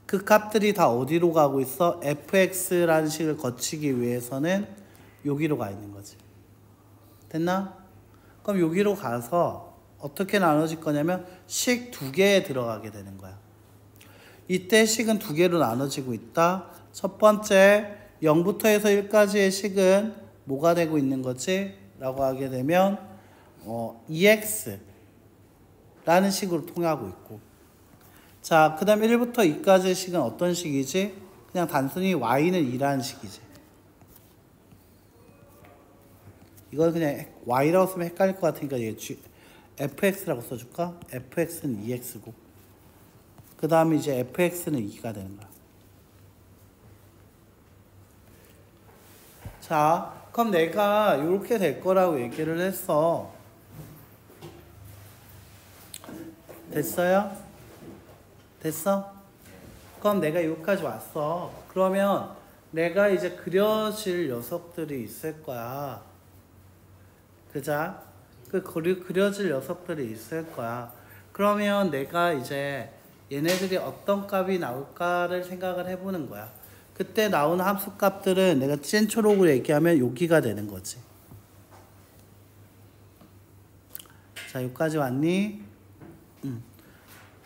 그 값들이 다 어디로 가고 있어? fx라는 식을 거치기 위해서는 여기로 가 있는 거지. 됐나? 그럼 여기로 가서 어떻게 나눠질 거냐면 식 두 개에 들어가게 되는 거야. 이때 식은 두 개로 나눠지고 있다. 첫 번째 0부터 해서 1까지의 식은 뭐가 되고 있는 거지? 라고 하게 되면 EX 라는 식으로 통하고 있고, 자, 그 다음 1부터 2까지의 식은 어떤 식이지? 그냥 단순히 y는 2라는 식이지. 이건 그냥 y라고 쓰면 헷갈릴 것 같으니까 얘 fx라고 써줄까? fx는 2x고 그 다음에 이제 fx는 2가 되는 거야. 자, 그럼 내가 이렇게 될 거라고 얘기를 했어. 됐어요? 됐어? 그럼 내가 여기까지 왔어. 그러면 내가 이제 그려질 녀석들이 있을 거야. 그자? 그 그려질 녀석들이 있을 거야. 그러면 내가 이제 얘네들이 어떤 값이 나올까를 생각을 해보는 거야. 그때 나오는 함수 값들은 내가 찐 초록으로 얘기하면 여기가 되는 거지. 자, 여기까지 왔니?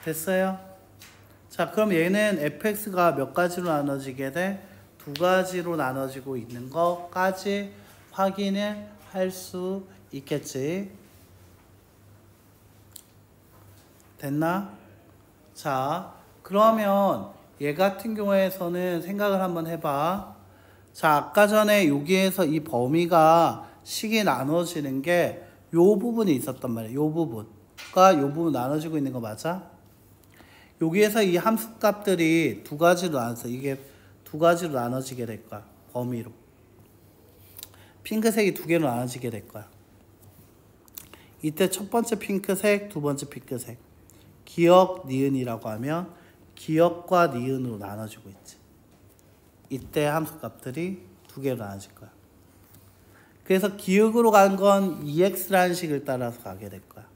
됐어요? 자, 그럼 얘는 fx가 몇 가지로 나눠지게 돼? 두 가지로 나눠지고 있는 것까지 확인을 할 수 있겠지. 됐나? 자, 그러면 얘 같은 경우에서는 생각을 한번 해봐. 자, 아까 전에 여기에서 이 범위가 식이 나눠지는 게 요 부분이 있었단 말이야. 요 부분과 요 부분 나눠지고 있는 거 맞아? 여기에서 이 함수 값들이 두 가지로 나눠서 이게 두 가지로 나눠지게 될 거야. 범위로. 핑크색이 두 개로 나눠지게 될 거야. 이때 첫 번째 핑크색, 두 번째 핑크색. 기역, 니은이라고 하면 기역과 니은으로 나눠지고 있지. 이때 함수 값들이 두 개로 나눠질 거야. 그래서 기역으로 간 건 EX라는 식을 따라서 가게 될 거야.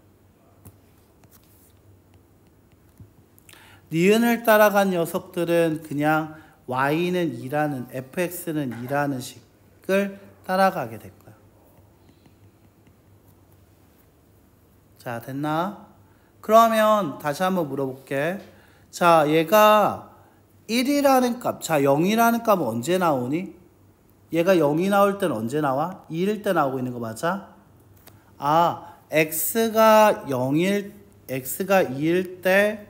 니은을 따라간 녀석들은 그냥 Y는 2라는, FX는 2라는 식을 따라가게 될 거야. 자, 됐나? 그러면 다시 한번 물어볼게. 자, 얘가 1이라는 값, 자, 0이라는 값은 언제 나오니? 얘가 0이 나올 때는 언제 나와? 2일 때 나오고 있는 거 맞아? 아, x가 2일 때,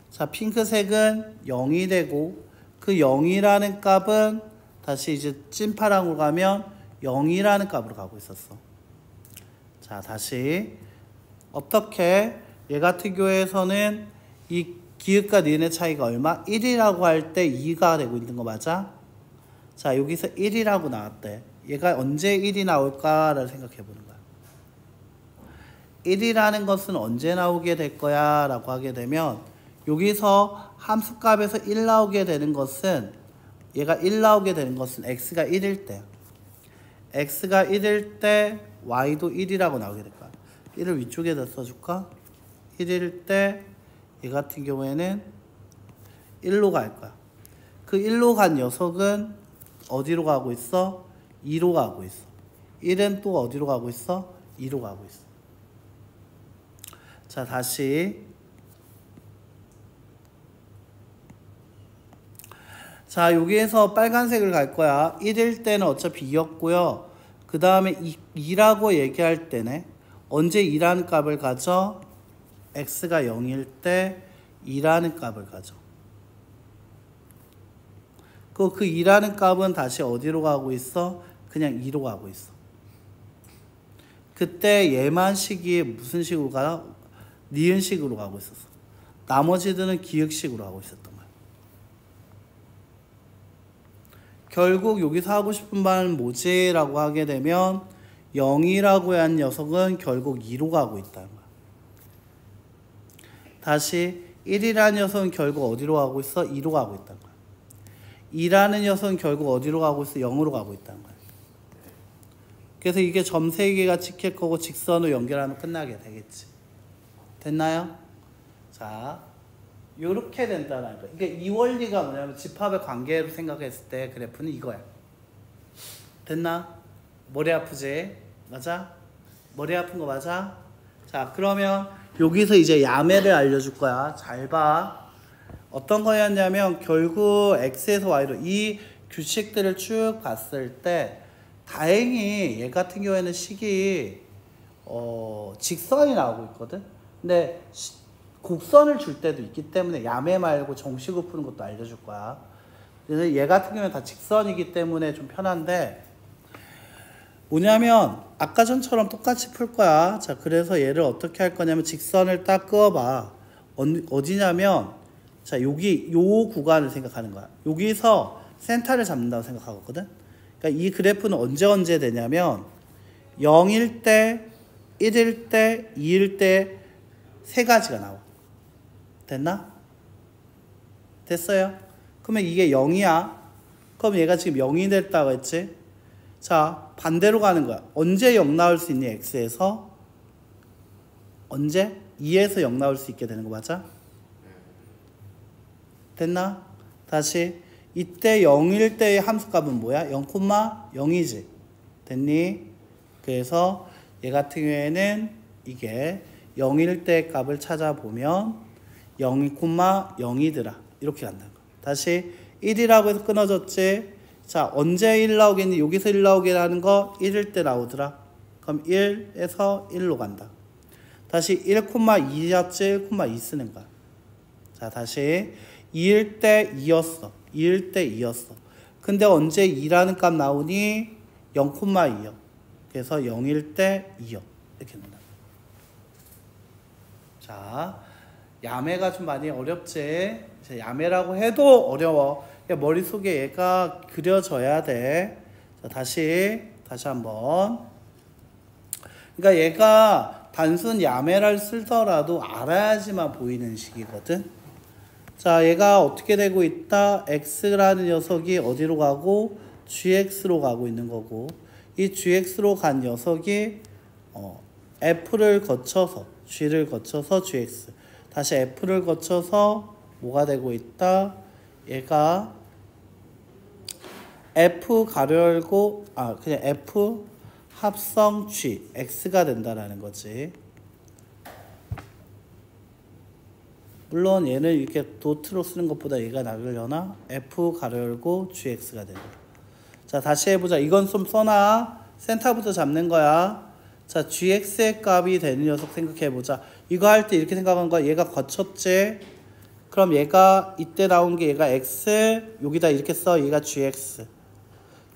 자, 핑크색은 0이 되고, 그 0이라는 값은 다시 이제 찐파랑으로 가면 0이라는 값으로 가고 있었어. 자, 다시. 어떻게? 얘 같은 경우에서는 이 기역과 니은의 차이가 얼마? 1이라고 할 때 2가 되고 있는 거 맞아? 자, 여기서 1이라고 나왔대. 얘가 언제 1이 나올까를 생각해 보는 거야. 1이라는 것은 언제 나오게 될 거야? 라고 하게 되면 여기서 함수값에서 1 나오게 되는 것은 얘가 1 나오게 되는 것은 x가 1일 때야. x가 1일 때 y도 1이라고 나오게 될 거야. 1을 위쪽에다 써줄까? 1일 때 얘 같은 경우에는 1로 갈 거야. 그 1로 간 녀석은 어디로 가고 있어? 2로 가고 있어. 1은 또 어디로 가고 있어? 2로 가고 있어. 자, 다시. 자, 여기에서 빨간색을 갈 거야. 1일 때는 어차피 2였고요. 그 다음에 2라고 얘기할 때네. 언제 2라는 값을 가져? x가 0일 때 2라는 값을 가져. 그 2라는 값은 다시 어디로 가고 있어? 그냥 2로 가고 있어. 그때 얘만 식이 무슨 식으로 가? 니은식으로 가고 있었어. 나머지들은 기역식으로 가고 있었던 거야. 결국 여기서 하고 싶은 말은 뭐지? 라고 하게 되면 0이라고 한 녀석은 결국 2로 가고 있다는 거야. 다시 1이라는 녀석은 결국 어디로 가고 있어? 2로 가고 있다는 거야. 2라는 녀석은 결국 어디로 가고 있어? 0으로 가고 있다는 거야. 그래서 이게 점 3개가 찍힐 거고 직선으로 연결하면 끝나게 되겠지. 됐나요? 자, 요렇게 된다는 거야. 그러니까 이 원리가 뭐냐면 집합의 관계로 생각했을 때 그래프는 이거야. 됐나? 머리 아프지? 맞아? 머리 아픈 거 맞아? 자, 그러면 여기서 이제 야매를 알려줄 거야. 잘 봐. 어떤 거였냐면 결국 x에서 y로 이 규칙들을 쭉 봤을 때 다행히 얘 같은 경우에는 식이 직선이 나오고 있거든. 근데 곡선을 줄 때도 있기 때문에 야매 말고 정식으로 푸는 것도 알려줄 거야. 그래서 얘 같은 경우는 다 직선이기 때문에 좀 편한데 뭐냐면 아까 전처럼 똑같이 풀 거야. 자, 그래서 얘를 어떻게 할 거냐면 직선을 딱 그어봐. 어디냐면 자, 여기 요 구간을 생각하는 거야. 여기서 센터를 잡는다고 생각하거든. 그러니까 이 그래프는 언제 되냐면 0일 때, 1일 때, 2일 때 세 가지가 나와. 됐나? 됐어요? 그러면 이게 0이야. 그럼 얘가 지금 0이 됐다고 했지? 자, 반대로 가는 거야. 언제 0 나올 수 있니? x에서? 언제? 2에서 0 나올 수 있게 되는 거 맞아? 됐나? 다시 이때 0일 때의 함수값은 뭐야? 0,0이지. 됐니? 그래서 얘 같은 경우에는 이게 0일 때 값을 찾아보면 0,0이더라. 이렇게 간다는 거야. 다시 1이라고 해서 끊어졌지. 자, 언제 1 나오겠니? 여기서 1 나오게 하는 거 1일 때 나오더라. 그럼 1에서 1로 간다. 다시 1,2였지? 1,2 쓰는 거야. 자, 다시 2일 때 2였어. 2일 때 2였어. 근데 언제 2라는 값 나오니? 0,2요. 그래서 0일 때 2요. 이렇게 된다. 자, 야매가 좀 많이 어렵지? 야매라고 해도 어려워. 머릿속에 얘가 그려져야 돼. 자, 다시 한번. 그러니까 얘가 단순 야매를 쓰더라도 알아야지만 보이는 식이거든. 자, 얘가 어떻게 되고 있다? x라는 녀석이 어디로 가고? gx로 가고 있는 거고, 이 gx로 간 녀석이 f를 거쳐서 g를 거쳐서 gx, 다시 f를 거쳐서 뭐가 되고 있다? 얘가 f 가로 열고 그냥 f 합성 g x가 된다라는 거지. 물론 얘는 이렇게 도트로 쓰는 것보다 얘가 나으려나? f 가로 열고 gx가 되고. 자, 다시 해보자. 이건 좀 써놔. 센터부터 잡는 거야. 자, gx의 값이 되는 녀석 생각해보자. 이거 할 때 이렇게 생각한 거야. 얘가 거쳤지? 그럼 얘가 이때 나온 게 얘가 x, 여기다 이렇게 써. 얘가 gx.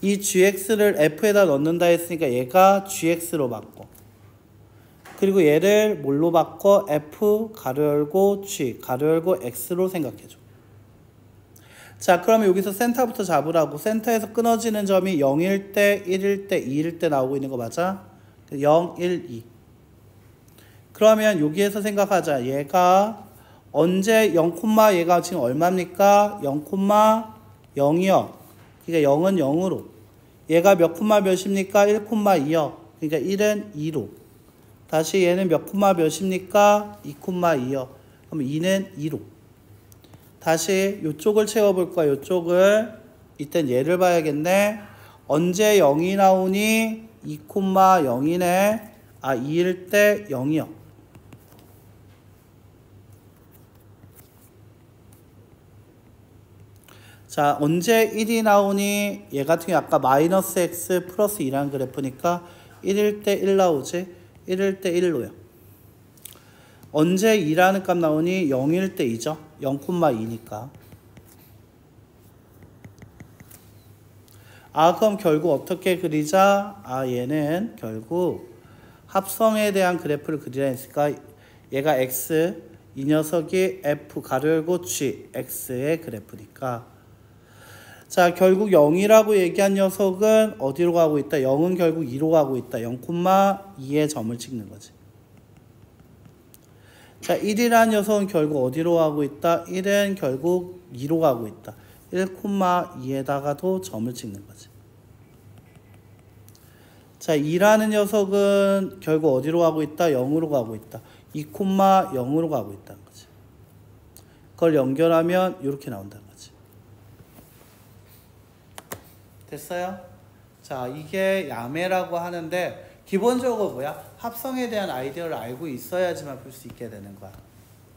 이 gx를 f에다 넣는다 했으니까 얘가 gx로 바꿔. 그리고 얘를 뭘로 바꿔? f 가로 열고 g 가로 열고 x로 생각해줘. 자, 그러면 여기서 센터부터 잡으라고. 센터에서 끊어지는 점이 0일 때, 1일 때, 2일 때 나오고 있는 거 맞아? 0, 1, 2. 그러면 여기에서 생각하자. 얘가 언제 0, 얘가 지금 얼마입니까? 0,0이요. 그러니까 0은 0으로. 얘가 몇 콤마 몇입니까? 1,2요. 그러니까 1은 2로. 다시 얘는 몇 콤마 몇입니까? 2,2요. 그럼 2는 2로. 다시 이쪽을 채워볼 거야. 이쪽을. 이땐 얘를 봐야겠네. 언제 0이 나오니? 2,0이네. 2일 때 0이요. 자, 언제 1이 나오니? 얘 같은 경우 아까 마이너스 x 플러스 2라는 그래프니까 1일 때 1 나오지? 1일 때 1로요. 언제 2라는 값 나오니? 0일 때 2죠? 0,2니까. 아, 그럼 결국 어떻게 그리자? 아, 얘는 결국 합성에 대한 그래프를 그리라 했으니까 얘가 x, 이 녀석이 f 가로 열고 g, x의 그래프니까. 자, 결국 0이라고 얘기한 녀석은 어디로 가고 있다? 0은 결국 2로 가고 있다. 0,2에 점을 찍는 거지. 자, 1이라는 녀석은 결국 어디로 가고 있다? 1은 결국 2로 가고 있다. 1,2에다가도 점을 찍는 거지. 자, 2라는 녀석은 결국 어디로 가고 있다? 0으로 가고 있다. 2,0으로 가고 있다는 거지. 그걸 연결하면 이렇게 나온다는 거지. 됐어요? 자, 이게 야매라고 하는데 기본적으로 뭐야? 합성에 대한 아이디어를 알고 있어야지만 볼 수 있게 되는 거야.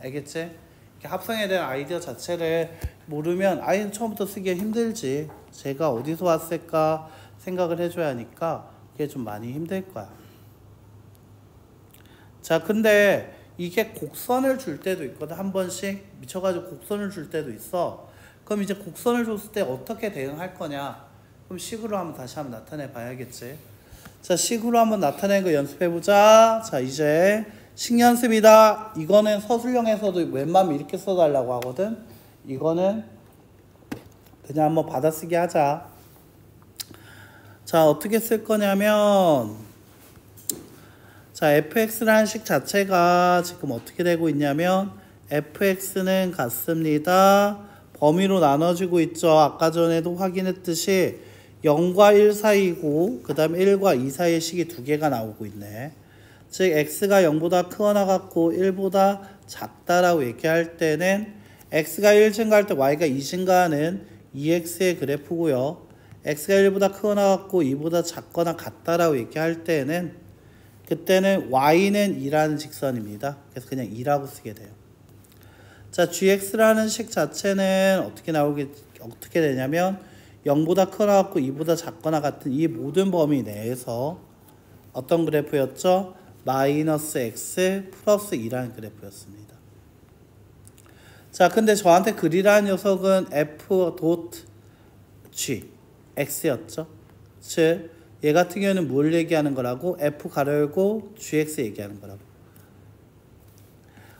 알겠지? 합성에 대한 아이디어 자체를 모르면 아이는 처음부터 쓰기 힘들지. 제가 어디서 왔을까 생각을 해줘야 하니까 그게 좀 많이 힘들 거야. 자, 근데 이게 곡선을 줄 때도 있거든. 한 번씩 미쳐가지고 곡선을 줄 때도 있어. 그럼 이제 곡선을 줬을 때 어떻게 대응할 거냐? 그럼 식으로 한번 다시 한번 나타내 봐야겠지. 자, 식으로 한번 나타내는 거 연습해보자. 자, 이제 식연습이다. 이거는 서술형에서도 웬만하면 이렇게 써달라고 하거든. 이거는 그냥 한번 받아쓰기 하자. 자, 어떻게 쓸 거냐면, 자, fx라는 식 자체가 지금 어떻게 되고 있냐면 fx는 같습니다. 범위로 나눠지고 있죠. 아까 전에도 확인했듯이 0과 1 사이고 그 다음에 1과 2 사이의 식이 두 개가 나오고 있네. 즉 x가 0보다 크거나 같고 1보다 작다라고 얘기할 때는 x가 1 증가할 때 y가 2 증가하는 2x의 그래프고요. x가 1보다 크거나 같고 2보다 작거나 같다라고 얘기할 때는 그때는 y는 2라는 직선입니다. 그래서 그냥 2라고 쓰게 돼요. 자, gx라는 식 자체는 어떻게 되냐면 0보다 크거나 같고 2보다 작거나 같은 이 모든 범위 내에서 어떤 그래프였죠? 마이너스 x 플러스 2라는 그래프였습니다. 자, 근데 저한테 그리라는 녀석은 f.g x였죠. 즉 얘 같은 경우는 뭘 얘기하는 거라고? f 가로 열고 gx 얘기하는 거라고.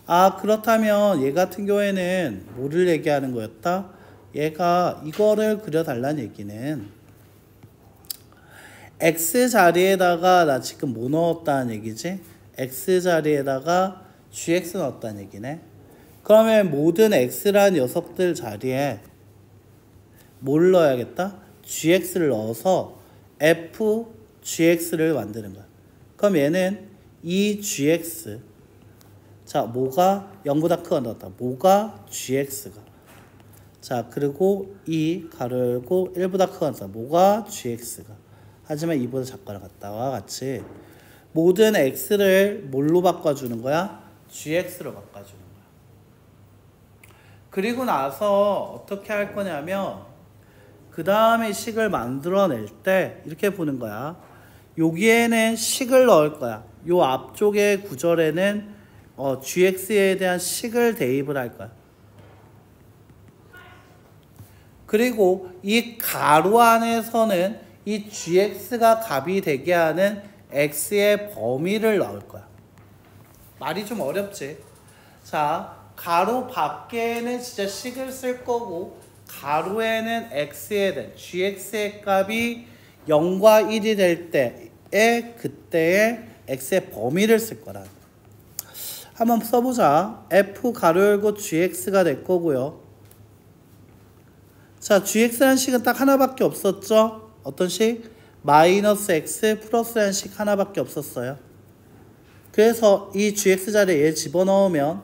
아, 그렇다면 얘 같은 경우에는 뭐를 얘기하는 거였다? 얘가 이거를 그려달라는 얘기는 x 자리에다가 나 지금 뭐 넣었다는 얘기지? x 자리에다가 gx 넣었다는 얘기네. 그러면 모든 x라는 녀석들 자리에 뭘 넣어야겠다? gx를 넣어서 fgx를 만드는 거야. 그럼 얘는 2gx. 자, 뭐가 0보다 크거나 넣었다. 뭐가 gx가. 자, 그리고 2 가로 열고 1보다 크거나 넣었다. 뭐가 gx가. 하지만 2보다 작거나 같다와 같이 모든 x를 뭘로 바꿔주는 거야? gx로 바꿔주는 거야. 그리고 나서 어떻게 할 거냐면 그 다음에 식을 만들어낼 때 이렇게 보는 거야. 여기에는 식을 넣을 거야. 요 앞쪽의 구절에는 gx에 대한 식을 대입을 할 거야. 그리고 이 가로 안에서는 이 gx가 값이 되게 하는 x의 범위를 넣을 거야. 말이 좀 어렵지? 자, 가로 밖에는 진짜 식을 쓸 거고 가로에는 x에 대한 gx의 값이 0과 1이 될 때에 그때의 x의 범위를 쓸 거라. 한번 써보자. f 가로 열고 gx가 될 거고요. 자, gx라는 식은 딱 하나밖에 없었죠? 어떤 식? 마이너스 x 플러스라는 식 하나밖에 없었어요. 그래서 이 gx 자리에 얘 집어넣으면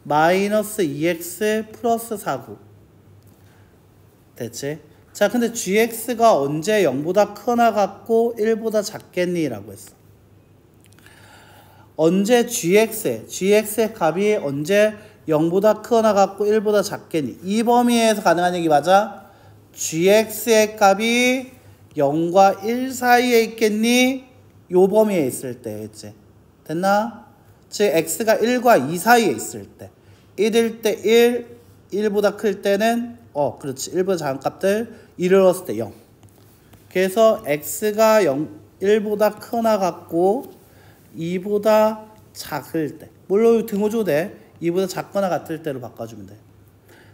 마이너스 2x 플러스 4구 됐지? 자, 근데 gx가 언제 0보다 크거나 같고 1보다 작겠니? 라고 했어. 언제 gx의 값이 언제 0보다 크거나 같고 1보다 작겠니? 이 범위에서 가능한 얘기 맞아? gx의 값이 0과 1 사이에 있겠니? 요 범위에 있을 때 이제 됐나? 즉 x가 1과 2 사이에 있을 때 1일 때 1, 1보다 클 때는 그렇지 1보다 작은 값들 1을 넣었을 때 0. 그래서 x가 1보다 크거나 같고 2보다 작을 때 물론 등호조 돼 2보다 작거나 같을 때로 바꿔주면 돼.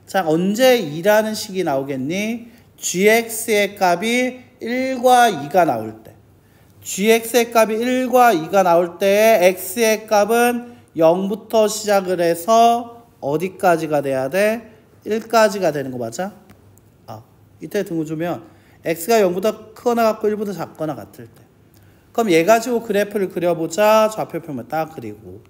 자 언제 2라는 식이 나오겠니? gx의 값이 1과 2가 나올 때 gx의 값이 1과 2가 나올 때 x의 값은 0부터 시작을 해서 어디까지가 돼야 돼? 1까지가 되는 거 맞아? 이때 등호 주면 x가 0보다 크거나 같고 1보다 작거나 같을 때 그럼 얘 가지고 그래프를 그려보자. 좌표표면 딱 그리고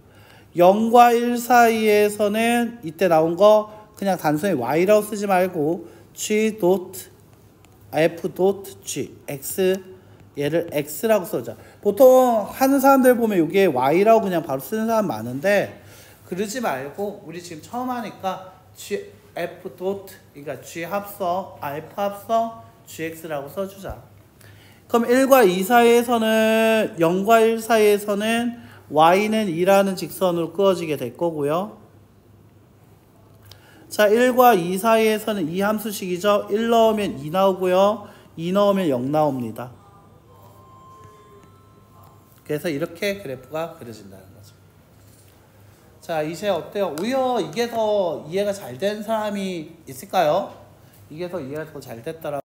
0과 1 사이에서는 이때 나온 거 그냥 단순히 y라고 쓰지 말고 g dot f dot g x 얘를 x라고 써자. 보통 하는 사람들 보면 이게 y라고 그냥 바로 쓰는 사람 많은데 그러지 말고 우리 지금 처음 하니까 g f dot 그러니까 g 합성 f 합성 gx라고 써주자. 그럼 1과 2 사이에서는 0과 1 사이에서는 y는 2라는 직선으로 그어지게 될 거고요. 자 1과 2 사이에서는 이 함수식이죠. 1 넣으면 2 나오고요. 2 넣으면 0 나옵니다. 그래서 이렇게 그래프가 그려진다는 거죠. 자 이제 어때요? 오히려 이게 더 이해가 잘 된 사람이 있을까요? 이게 더 이해가 더 잘 됐더라.